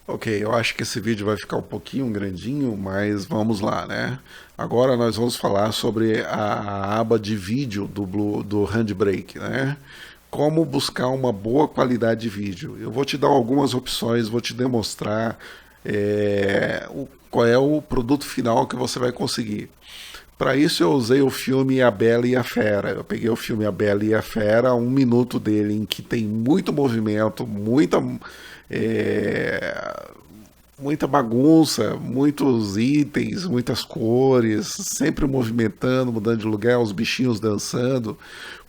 Ok, eu acho que esse vídeo vai ficar um pouquinho grandinho, mas vamos lá, né? Agora nós vamos falar sobre a aba de vídeo do Handbrake, né? Como buscar uma boa qualidade de vídeo. Eu vou te dar algumas opções, vou te demonstrar qual é o produto final que você vai conseguir. Para isso eu usei o filme A Bela e a Fera. Eu peguei o filme A Bela e a Fera, 1 minuto dele, em que tem muito movimento, é, muita bagunça, muitos itens, muitas cores, sempre movimentando, mudando de lugar, os bichinhos dançando,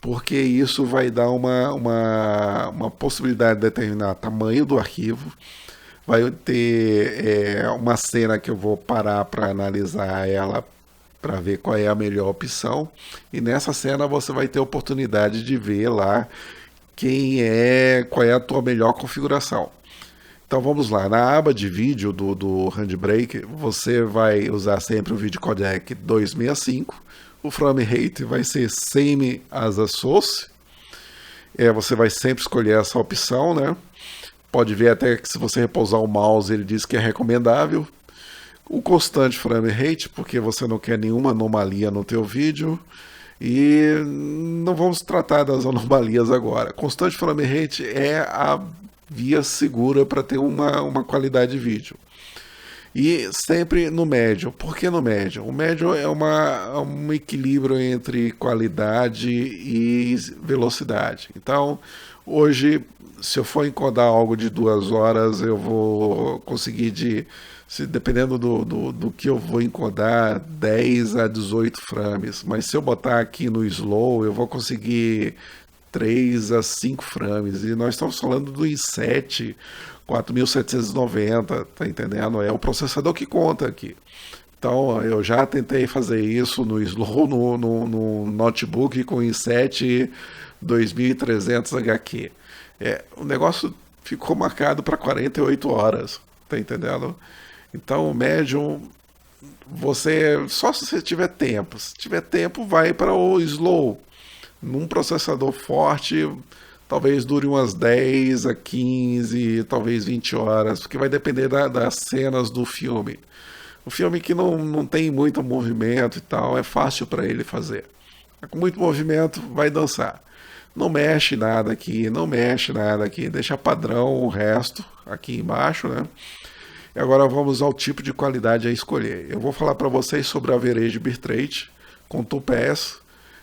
porque isso vai dar uma possibilidade de determinar o tamanho do arquivo. Vai ter uma cena que eu vou parar para analisar ela para ver qual é a melhor opção. E nessa cena você vai ter a oportunidade de ver lá qual é a tua melhor configuração. Então vamos lá, na aba de vídeo do Handbrake, você vai usar sempre o vídeo codec 265, o frame rate vai ser same as a source, você vai sempre escolher essa opção, né? Pode ver até que se você repousar o mouse ele diz que é recomendável. O constante frame rate, porque você não quer nenhuma anomalia no teu vídeo. E não vamos tratar das anomalias agora. Constante frame rate é a via segura para ter uma qualidade de vídeo. E sempre no médio. Por que no médio? O médio é um equilíbrio entre qualidade e velocidade. Então, hoje, se eu for encodar algo de 2 horas, eu vou conseguir dependendo do que eu vou encodar, 10 a 18 frames. Mas se eu botar aqui no slow, eu vou conseguir 3 a 5 frames. E nós estamos falando do i7 4790, tá entendendo? É o processador que conta aqui. Então, eu já tentei fazer isso no slow, no notebook com i7 2300 HQ. O negócio ficou marcado para 48 horas, tá entendendo? Então, o médium, só se você tiver tempo. Se tiver tempo, vai para o slow. Num processador forte, talvez dure umas 10 a 15, talvez 20 horas, porque vai depender das cenas do filme. O filme que não tem muito movimento e tal, é fácil para ele fazer. Com muito movimento, vai dançar. Não mexe nada aqui, não mexe nada aqui, deixa padrão o resto aqui embaixo, né? E agora vamos ao tipo de qualidade a escolher. Eu vou falar para vocês sobre a average bitrate com 2pass,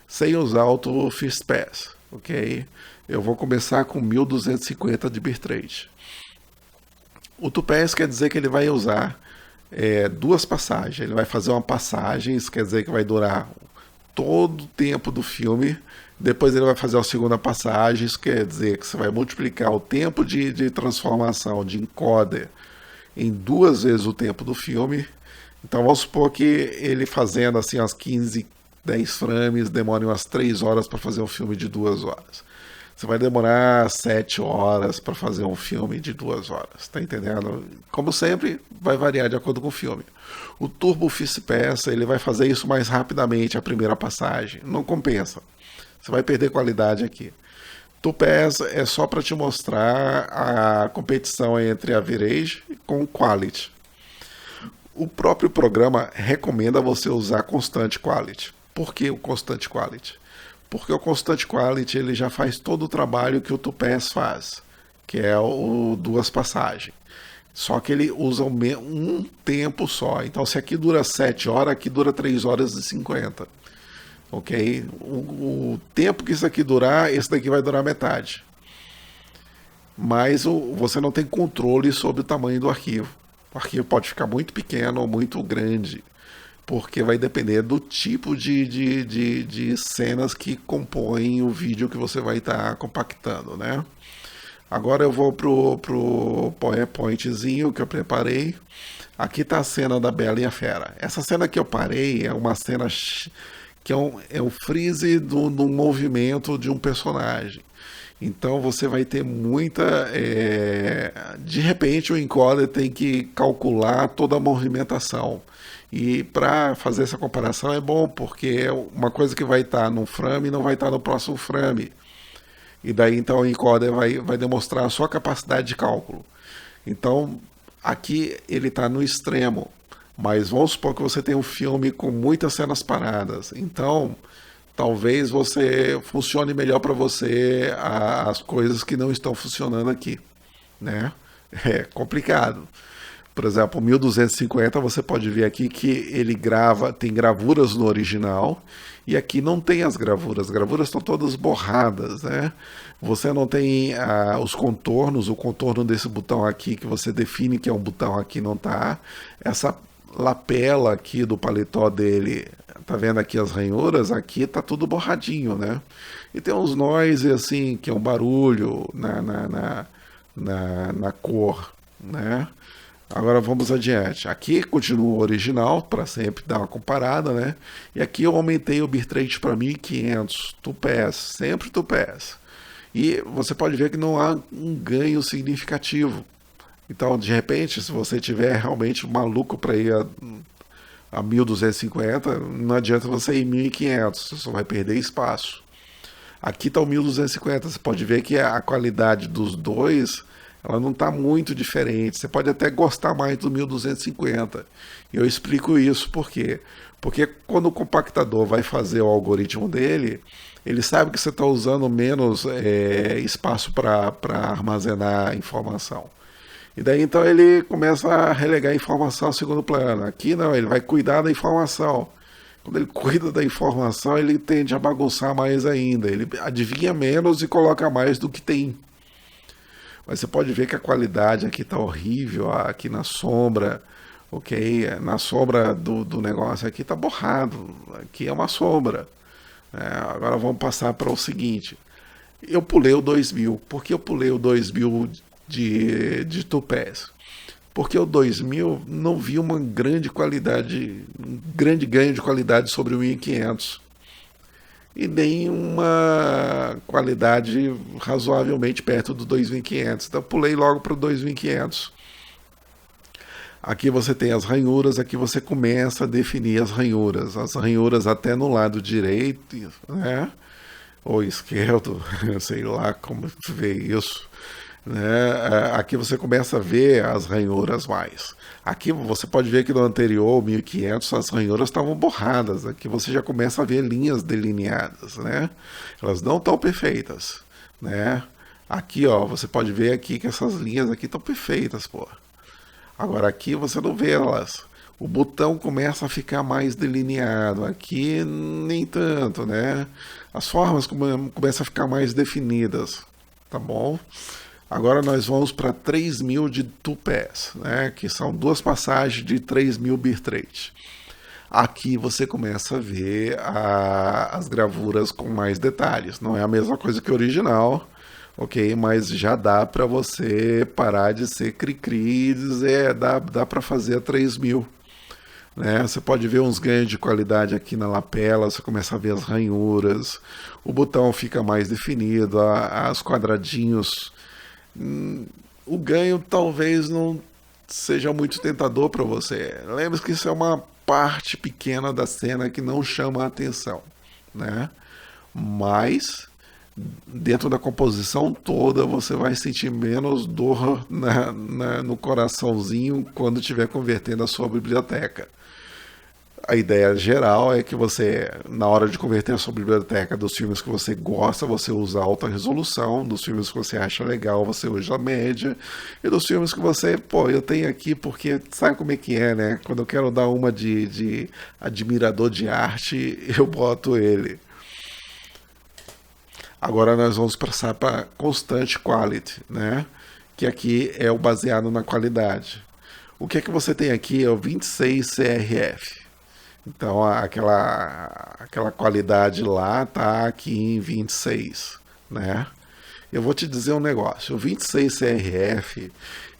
sem usar o fastpass, ok? Eu vou começar com 1250 de bitrate. O 2pass quer dizer que ele vai usar duas passagens. Ele vai fazer uma passagem, isso quer dizer que vai durar todo o tempo do filme. Depois ele vai fazer a segunda passagem, isso quer dizer que você vai multiplicar o tempo de transformação de encoder em 2 vezes o tempo do filme. Então vamos supor que ele fazendo assim umas 15, 10 frames, demore umas 3 horas para fazer um filme de 2 horas. Você vai demorar 7 horas para fazer um filme de 2 horas, tá entendendo? Como sempre, vai variar de acordo com o filme. O Turbo Fastpass, ele vai fazer isso mais rapidamente, a primeira passagem. Não compensa. Você vai perder qualidade aqui. 2pass é só para te mostrar a competição entre average com quality. O próprio programa recomenda você usar constante quality. Por que o constante quality? Porque o constante quality ele já faz todo o trabalho que o 2pass faz, que é o duas passagens. Só que ele usa um tempo só. Então, se aqui dura 7 horas, aqui dura 3 horas e 50. Ok? O tempo que isso aqui durar, esse daqui vai durar metade. Mas você não tem controle sobre o tamanho do arquivo. O arquivo pode ficar muito pequeno ou muito grande, porque vai depender do tipo de cenas que compõem o vídeo que você vai estar compactando, né? Agora eu vou pro PowerPointzinho que eu preparei. Aqui está a cena da Bela e a Fera. Essa cena que eu parei é uma cena que é um freeze do movimento de um personagem. Então você vai ter muita. De repente o encoder tem que calcular toda a movimentação. E para fazer essa comparação é bom, porque uma coisa que vai estar no frame não vai estar no próximo frame. E daí então o encoder vai demonstrar a sua capacidade de cálculo. Então Aqui ele está no extremo, mas vamos supor que você tem um filme com muitas cenas paradas. Então, talvez você funcione melhor para você as coisas que não estão funcionando aqui, né? É complicado. Por exemplo, 1250 você pode ver aqui que ele grava, tem gravuras no original e aqui não tem as gravuras estão todas borradas, né? Você não tem os contornos, o contorno desse botão aqui que você define que é um botão aqui não tá. Essa lapela aqui do paletó dele, tá vendo aqui as ranhuras? Aqui tá tudo borradinho, né? E tem uns noise assim, que é um barulho na cor, né? Agora vamos adiante. Aqui continua o original, para sempre dar uma comparada, né? E aqui eu aumentei o bitrate para 1500, tupés, sempre tupés. E você pode ver que não há um ganho significativo. Então, de repente, se você tiver realmente maluco para ir a 1250, não adianta você ir 1500, você só vai perder espaço. Aqui está o 1250, você pode ver que a qualidade dos dois ela não está muito diferente. Você pode até gostar mais do 1250. E eu explico isso por quê? Porque quando o compactador vai fazer o algoritmo dele, ele sabe que você está usando menos espaço para armazenar informação. E daí então ele começa a relegar a informação ao segundo plano. Aqui não, ele vai cuidar da informação. Quando ele cuida da informação, ele tende a bagunçar mais ainda. Ele adivinha menos e coloca mais do que tem. Mas você pode ver que a qualidade aqui está horrível, aqui na sombra, ok? Na sombra do negócio aqui está borrado, aqui é uma sombra. Agora vamos passar para o seguinte. Eu pulei o 2000. Por que eu pulei o 2000 de tupés? Porque o 2000 não vi uma grande qualidade, um grande ganho de qualidade sobre o 1500. E nem uma qualidade razoavelmente perto do 2500. Então pulei logo para o 2500. Aqui você tem as ranhuras, aqui você começa a definir as ranhuras. As ranhuras até no lado direito, né? Ou esquerdo, sei lá como ver isso. Né? Aqui você começa a ver as ranhuras mais. Aqui você pode ver que no anterior, 1500, as ranhuras estavam borradas. Aqui você já começa a ver linhas delineadas, né? Elas não estão perfeitas, né? Aqui, ó, você pode ver aqui que essas linhas aqui estão perfeitas, pô. Agora aqui você não vê elas. O botão começa a ficar mais delineado. Aqui nem tanto, né? As formas começam a ficar mais definidas, tá bom? Agora nós vamos para 3000 de tupés, né? Que são duas passagens de 3000 bitrate. Aqui você começa a ver as gravuras com mais detalhes. Não é a mesma coisa que o original, ok? Mas já dá para você parar de ser cri-cri e dizer, dá para fazer a 3000. Né? Você pode ver uns ganhos de qualidade aqui na lapela, você começa a ver as ranhuras, o botão fica mais definido, os quadradinhos. O ganho talvez não seja muito tentador para você. Lembre-se que isso é uma parte pequena da cena que não chama a atenção, né? Mas dentro da composição toda você vai sentir menos dor no coraçãozinho quando estiver convertendo a sua biblioteca. A ideia geral é que você, na hora de converter a sua biblioteca dos filmes que você gosta, você usa alta resolução, dos filmes que você acha legal, você usa a média, e dos filmes que você, eu tenho aqui porque sabe como é que é, né? Quando eu quero dar uma de admirador de arte, eu boto ele. Agora nós vamos passar para Constant Quality, né? Que aqui é o baseado na qualidade. O que é que você tem aqui é o 26 CRF. Então aquela qualidade lá tá aqui em 26, né? Eu vou te dizer um negócio, o 26 CRF,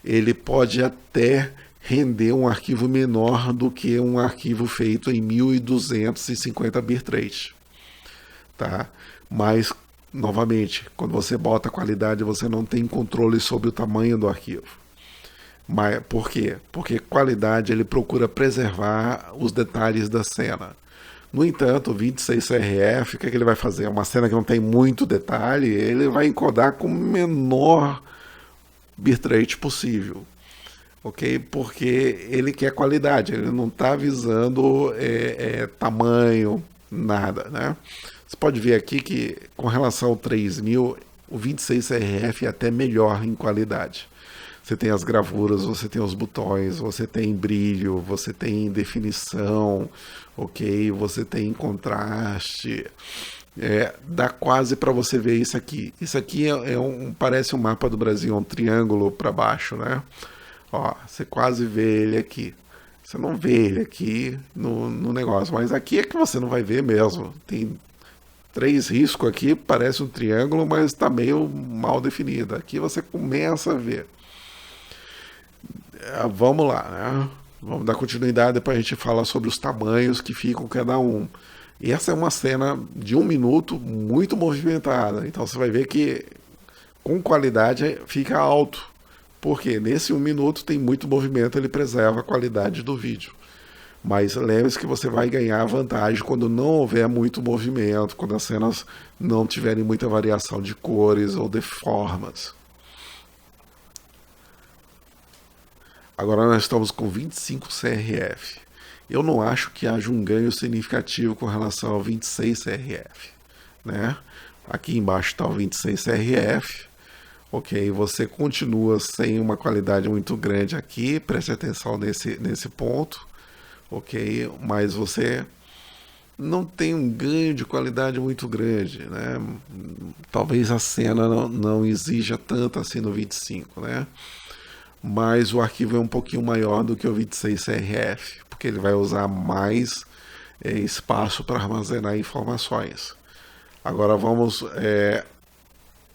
ele pode até render um arquivo menor do que um arquivo feito em 1250 bitrate, tá? Mas, novamente, quando você bota a qualidade, você não tem controle sobre o tamanho do arquivo. Mas por quê? Porque qualidade ele procura preservar os detalhes da cena. No entanto, o 26CRF, o que ele vai fazer? Uma cena que não tem muito detalhe, ele vai encodar com o menor bitrate possível. ok? Porque ele quer qualidade, ele não está visando tamanho, nada, né? Você pode ver aqui que com relação ao 3000, o 26CRF é até melhor em qualidade. Você tem as gravuras, você tem os botões, você tem brilho, você tem definição, ok? Você tem contraste. Dá quase para você ver isso aqui. Isso aqui parece um mapa do Brasil, um triângulo para baixo, né? Ó, você quase vê ele aqui. Você não vê ele aqui no negócio, mas aqui é que você não vai ver mesmo. Tem 3 riscos aqui, parece um triângulo, mas está meio mal definido. Aqui você começa a ver. Vamos lá, né? Vamos dar continuidade, depois a gente fala sobre os tamanhos que ficam cada um. E essa é uma cena de 1 minuto muito movimentada. Então você vai ver que com qualidade fica alto. Porque nesse 1 minuto tem muito movimento, ele preserva a qualidade do vídeo. Mas lembre-se que você vai ganhar vantagem quando não houver muito movimento, quando as cenas não tiverem muita variação de cores ou de formas. Agora nós estamos com 25CRF. Eu não acho que haja um ganho significativo com relação ao 26CRF, né? Aqui embaixo está o 26CRF. Ok, você continua sem uma qualidade muito grande aqui, preste atenção nesse ponto, ok? Mas você não tem um ganho de qualidade muito grande, né? Talvez a cena não exija tanto assim no 25, né? Mas o arquivo é um pouquinho maior do que o 26CRF, porque ele vai usar mais espaço para armazenar informações. Agora vamos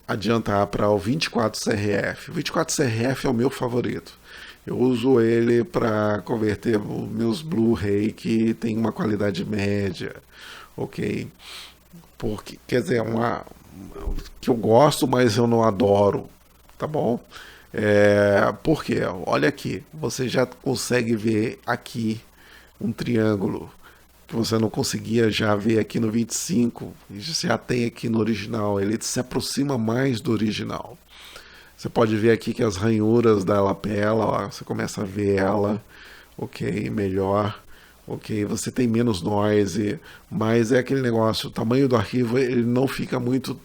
adiantar para o 24CRF. O 24CRF é o meu favorito. Eu uso ele para converter os meus Blu-ray que tem uma qualidade média, ok? Porque, quer dizer, que eu gosto, mas eu não adoro, tá bom? Por quê? Olha aqui, você já consegue ver aqui um triângulo que você não conseguia já ver aqui no 25, já tem aqui no original, ele se aproxima mais do original. Você pode ver aqui que as ranhuras da lapela, ó, você começa a ver ela, ok, melhor, ok, você tem menos noise, mas é aquele negócio, o tamanho do arquivo ele não fica muito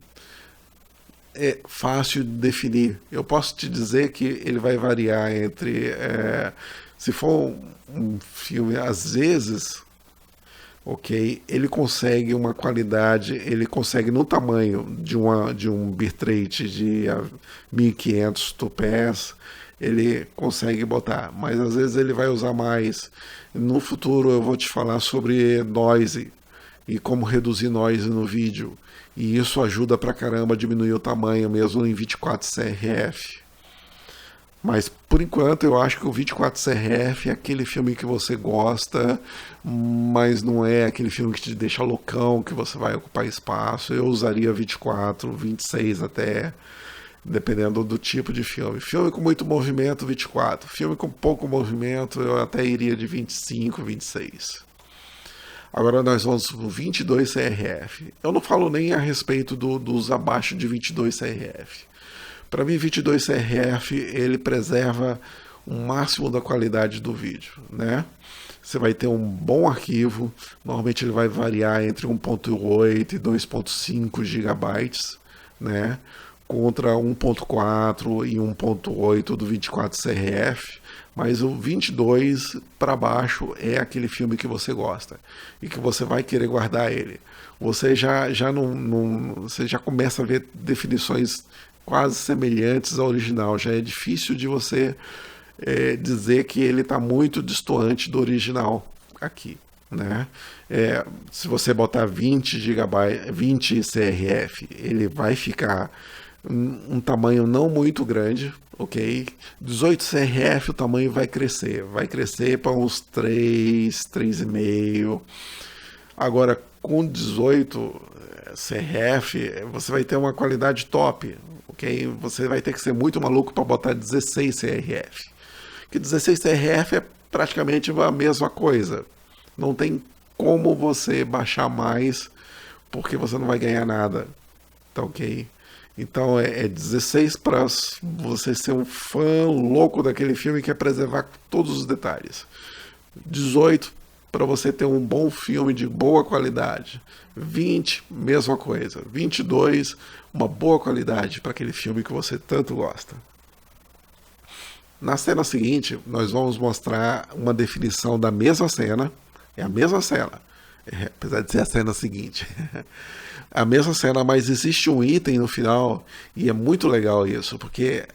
fácil de definir. Eu posso te dizer que ele vai variar entre, se for um filme, às vezes, ok, ele consegue uma qualidade, ele consegue no tamanho de um bitrate de 1500 tupés, ele consegue botar, mas às vezes ele vai usar mais. No futuro eu vou te falar sobre noise e como reduzir noise no vídeo, e isso ajuda pra caramba a diminuir o tamanho mesmo em 24CRF. Mas por enquanto eu acho que o 24CRF é aquele filme que você gosta, mas não é aquele filme que te deixa loucão, que você vai ocupar espaço. Eu usaria 24, 26 até, dependendo do tipo de filme. Filme com muito movimento, 24. Filme com pouco movimento, eu até iria de 25, 26. Agora nós vamos para o 22CRF. Eu não falo nem a respeito dos abaixo de 22CRF. Para mim, 22CRF ele preserva o máximo da qualidade do vídeo, né? Você vai ter um bom arquivo, normalmente ele vai variar entre 1.8 e 2.5 GB, né? Contra 1.4 e 1.8 do 24CRF, mas o 22 para baixo é aquele filme que você gosta e que você vai querer guardar ele. Você já você já começa a ver definições quase semelhantes ao original. Já é difícil de você dizer que ele está muito distoante do original aqui, né? Se você botar 20 GB, 20 CRF, ele vai ficar um tamanho não muito grande, ok? 18 CRF o tamanho vai crescer para uns 3, 3,5. Agora com 18 CRF você vai ter uma qualidade top, ok? Você vai ter que ser muito maluco para botar 16 CRF, que 16 CRF é praticamente a mesma coisa, não tem como você baixar mais porque você não vai ganhar nada, tá ok? Então é 16 para você ser um fã louco daquele filme e quer preservar todos os detalhes. 18 para você ter um bom filme de boa qualidade. 20, mesma coisa. 22, uma boa qualidade para aquele filme que você tanto gosta. Na cena seguinte, nós vamos mostrar uma definição da mesma cena. É a mesma cena, apesar de ser a cena seguinte. A mesma cena, mas existe um item no final, e é muito legal isso, porque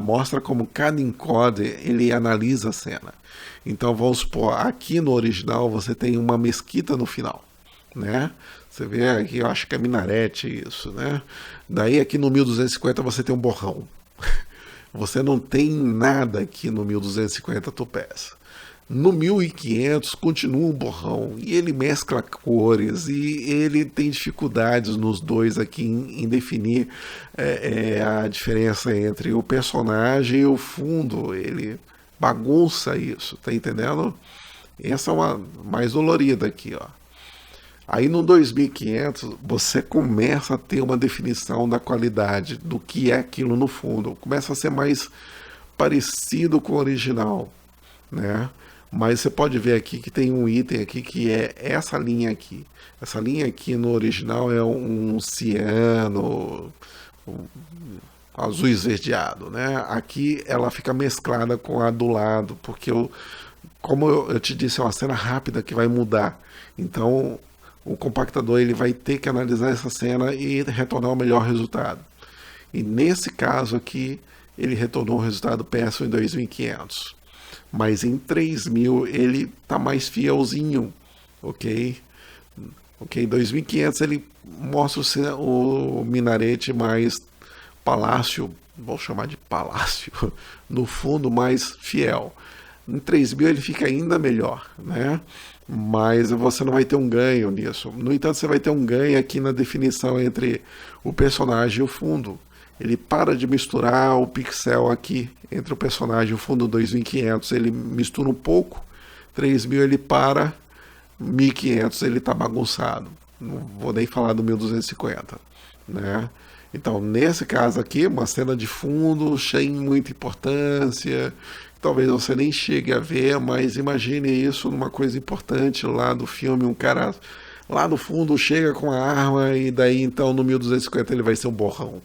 mostra como cada encoder ele analisa a cena. Então vamos supor, aqui no original você tem uma mesquita no final, né? Você vê aqui, eu acho que é minarete isso, né? Daí aqui no 1250 você tem um borrão. Você não tem nada aqui no 1250 tupés. No 1500 continua um borrão e ele mescla cores e ele tem dificuldades nos dois aqui em definir a diferença entre o personagem e o fundo. Ele bagunça isso, tá entendendo? Essa é uma mais dolorida aqui, ó. Aí no 2500 você começa a ter uma definição da qualidade do que é aquilo no fundo. Começa a ser mais parecido com o original, né? Mas você pode ver aqui que tem um item aqui que é essa linha aqui. Essa linha aqui no original é um ciano, um azul esverdeado, né? Aqui ela fica mesclada com a do lado, porque como eu te disse, é uma cena rápida que vai mudar. Então o compactador ele vai ter que analisar essa cena e retornar o melhor resultado. E nesse caso aqui, ele retornou um resultado péssimo em 2500. Mas em 3000 ele tá mais fielzinho, ok? Ok, em 2500 ele mostra o minarete mais palácio, vou chamar de palácio, no fundo mais fiel. Em 3000 ele fica ainda melhor, né? Mas você não vai ter um ganho nisso. No entanto, você vai ter um ganho aqui na definição entre o personagem e o fundo. Ele para de misturar o pixel aqui entre o personagem e o fundo 2500, ele mistura um pouco, 3000 ele para, 1500 ele está bagunçado. Não vou nem falar do 1250, né? Então, nesse caso aqui, uma cena de fundo sem muita importância, talvez você nem chegue a ver, mas imagine isso numa coisa importante lá do filme, um cara lá no fundo chega com a arma e daí então no 1250 ele vai ser um borrão.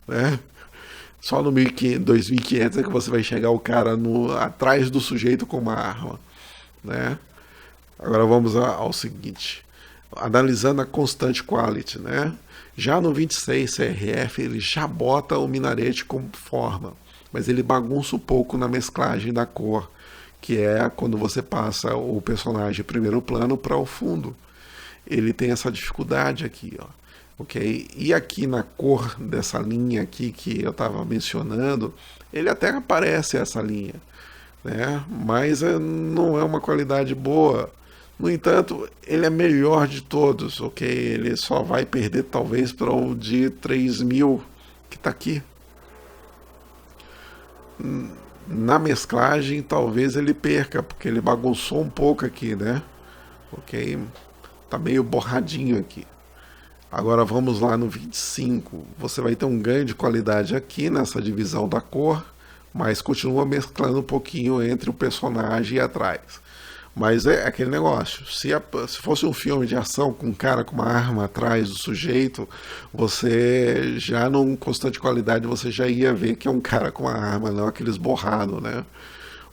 Né? Só no 2500 é que você vai chegar o cara atrás do sujeito com uma arma, né? Agora vamos ao seguinte, analisando a constante quality, né? Já no 26 CRF ele já bota o minarete como forma, mas ele bagunça um pouco na mesclagem da cor, que é quando você passa o personagem primeiro plano para o fundo. Ele tem essa dificuldade aqui, ó. Okay? E aqui na cor dessa linha aqui que eu estava mencionando, ele até aparece essa linha, né? Mas não é uma qualidade boa. No entanto, ele é melhor de todos, ok? Ele só vai perder talvez para o de 3000 que está aqui. Na mesclagem talvez ele perca, porque ele bagunçou um pouco aqui, né? Ok? Tá meio borradinho aqui. Agora vamos lá no 25. Você vai ter um ganho de qualidade aqui nessa divisão da cor, mas continua mesclando um pouquinho entre o personagem e atrás. Mas é aquele negócio, se fosse um filme de ação com um cara com uma arma atrás do sujeito, você já num constante qualidade você já ia ver que é um cara com uma arma, não aqueles borrados, né?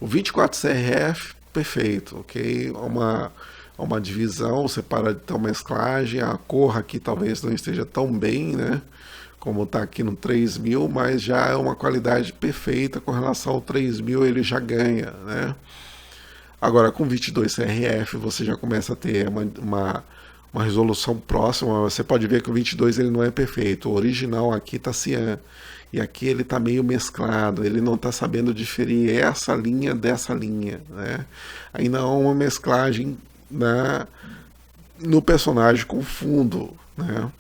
O 24 CRF, perfeito, ok? Uma divisão, você para de ter uma mesclagem, a cor aqui talvez não esteja tão bem, né? Como está aqui no 3000, mas já é uma qualidade perfeita com relação ao 3000, ele já ganha, né? Agora, com 22 CRF, você já começa a ter uma resolução próxima. Você pode ver que o 22 ele não é perfeito. O original aqui está cian. E aqui ele está meio mesclado. Ele não está sabendo diferir essa linha dessa linha, né? Ainda há uma mesclagem no personagem com fundo, né?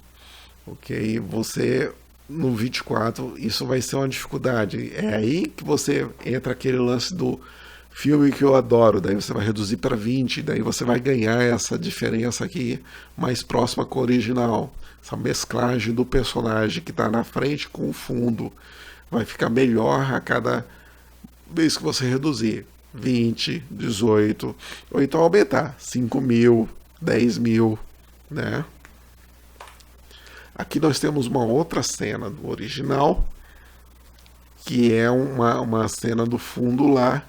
Ok? Você... No 24, isso vai ser uma dificuldade. É aí que você entra aquele lance do Filme que eu adoro, daí você vai reduzir para 20, daí você vai ganhar essa diferença aqui mais próxima com o original. Essa mesclagem do personagem que está na frente com o fundo vai ficar melhor a cada vez que você reduzir. 20, 18, ou então aumentar 5.000, 10.000, né? Aqui nós temos uma outra cena do original, que é uma cena do fundo lá,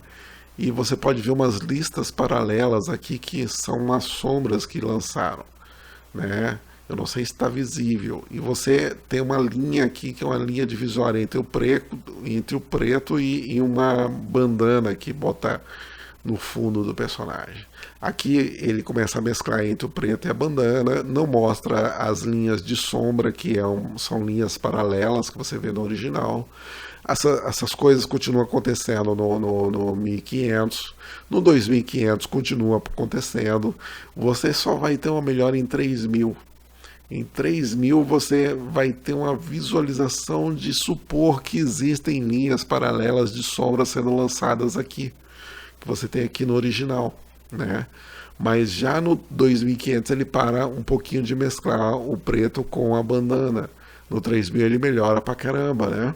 e você pode ver umas listas paralelas aqui que são as sombras que lançaram, né? Eu não sei se está visível. E você tem uma linha aqui que é uma linha divisória entre o preto e uma bandana que bota no fundo do personagem. Aqui ele começa a mesclar entre o preto e a bandana, não mostra as linhas de sombra, que são linhas paralelas que você vê no original. Essas coisas continuam acontecendo no 1500, no 2500 continua acontecendo. Você só vai ter uma melhora em 3000. Em 3000 você vai ter uma visualização de supor que existem linhas paralelas de sombra sendo lançadas aqui, que você tem aqui no original, né? Mas já no 2500 ele para um pouquinho de mesclar o preto com a bandana. No 3000 ele melhora pra caramba, né?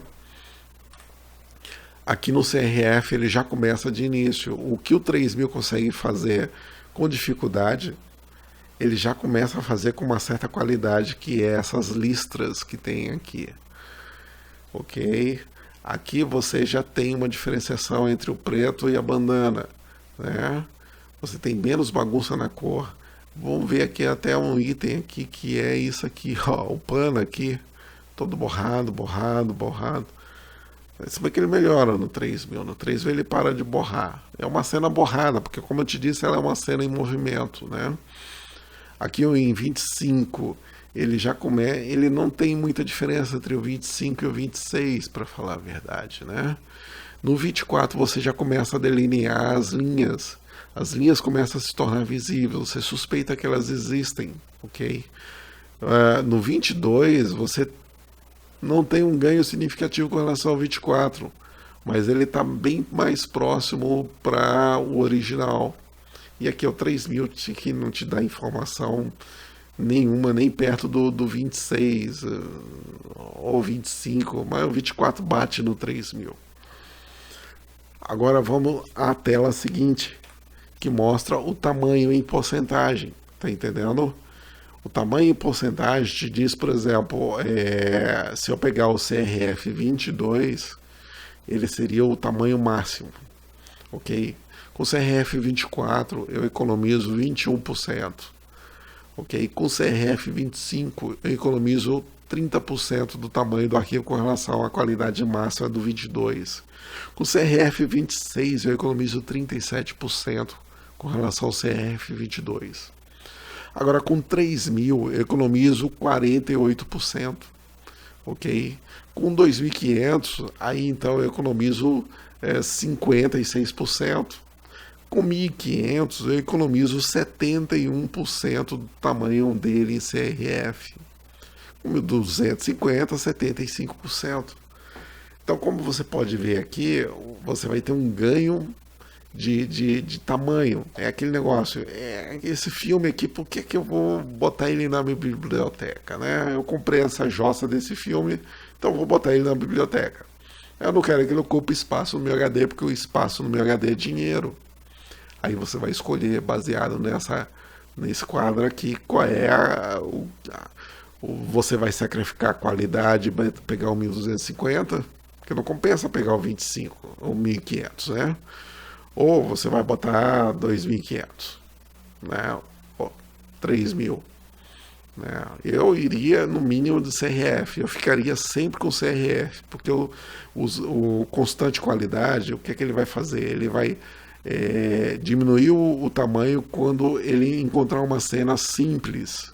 Aqui no CRF ele já começa de início. O que o 3000 consegue fazer com dificuldade, ele já começa a fazer com uma certa qualidade, que é essas listras que tem aqui. Ok? Aqui você já tem uma diferenciação entre o preto e a bandana, né? Você tem menos bagunça na cor. Vamos ver aqui até um item aqui que é isso aqui, ó, o pano aqui, todo borrado. Você vê que ele melhora no 3000. No 3000 ele para de borrar. É uma cena borrada, porque como eu te disse, ela é uma cena em movimento, né? Aqui em 25, ele não tem muita diferença entre o 25 e o 26, para falar a verdade, né? No 24 você já começa a delinear as linhas. As linhas começam a se tornar visíveis, você suspeita que elas existem, ok? No 22 você não tem um ganho significativo com relação ao 24, mas ele está bem mais próximo para o original. E aqui é o 3000 que não te dá informação nenhuma, nem perto do 26 ou 25, mas o 24 bate no 3000. Agora vamos à tela seguinte, que mostra o tamanho em porcentagem, tá entendendo? O tamanho em porcentagem te diz, por exemplo, se eu pegar o CRF 22, ele seria o tamanho máximo, ok? Com o CRF 24 eu economizo 21%, ok? Com o CRF 25 eu economizo 30% do tamanho do arquivo com relação à qualidade máxima do 22. Com o CRF 26 eu economizo 37% com relação ao CRF 22. Agora com 3000 eu economizo 48%, ok? Com 2500 aí então eu economizo 56%. Com 1500 eu economizo 71% do tamanho dele em CRF. Com 1250, 75%. Então, como você pode ver aqui, você vai ter um ganho de tamanho. É aquele negócio, esse filme aqui, por que eu vou botar ele na minha biblioteca, né? Eu comprei essa jossa desse filme, então eu vou botar ele na biblioteca. Eu não quero que ele ocupe espaço no meu HD, porque o espaço no meu HD é dinheiro. Aí você vai escolher, baseado nesse quadro aqui, qual é você vai sacrificar a qualidade para pegar o 1250, porque não compensa pegar o 25 ou 1500, né? Ou você vai botar 2500, né? Ou 3000, né? Eu iria no mínimo do CRF, eu ficaria sempre com o CRF, porque o constante qualidade, o que é que ele vai fazer? Ele vai diminuir o tamanho quando ele encontrar uma cena simples,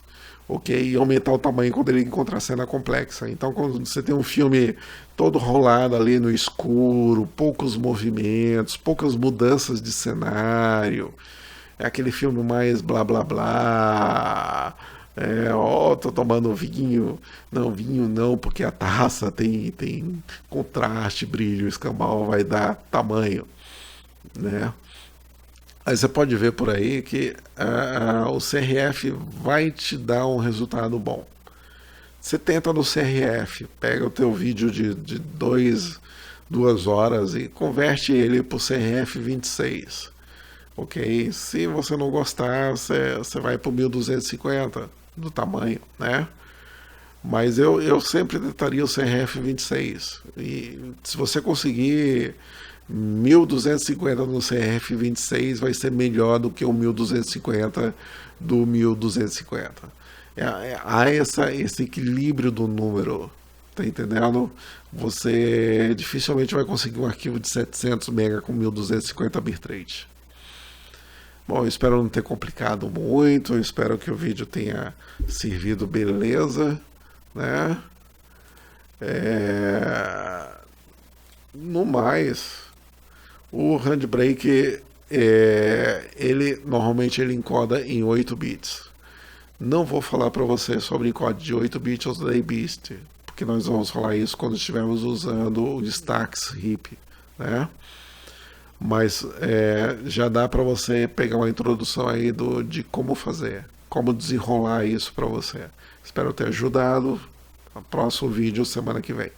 ok? E aumentar o tamanho quando ele encontrar a cena complexa. Então, quando você tem um filme todo rolado ali no escuro, poucos movimentos, poucas mudanças de cenário, é aquele filme mais blá blá blá, tô tomando vinho, não, porque a taça tem contraste, brilho, escambau, vai dar tamanho. né? Aí você pode ver por aí que o CRF vai te dar um resultado bom. Você tenta no CRF, pega o teu vídeo de 2 horas e converte ele para o CRF 26. Ok? Se você não gostar, você vai para o 1250 do tamanho, né? Mas eu sempre tentaria o CRF 26. E se você conseguir 1250 no CRF 26, vai ser melhor do que o 1250 do 1250. Há esse equilíbrio do número, tá entendendo? Você dificilmente vai conseguir um arquivo de 700 MB com 1250 bitrate. Bom, eu espero não ter complicado muito, eu espero que o vídeo tenha servido beleza, né? No mais, o Handbrake, ele normalmente ele encoda em 8 bits. Não vou falar para você sobre encode de 8 bits ou Delay Beast, porque nós vamos falar isso quando estivermos usando o Stax HIP, né? Mas já dá para você pegar uma introdução aí de como fazer, como desenrolar isso para você. Espero ter ajudado. Próximo vídeo semana que vem.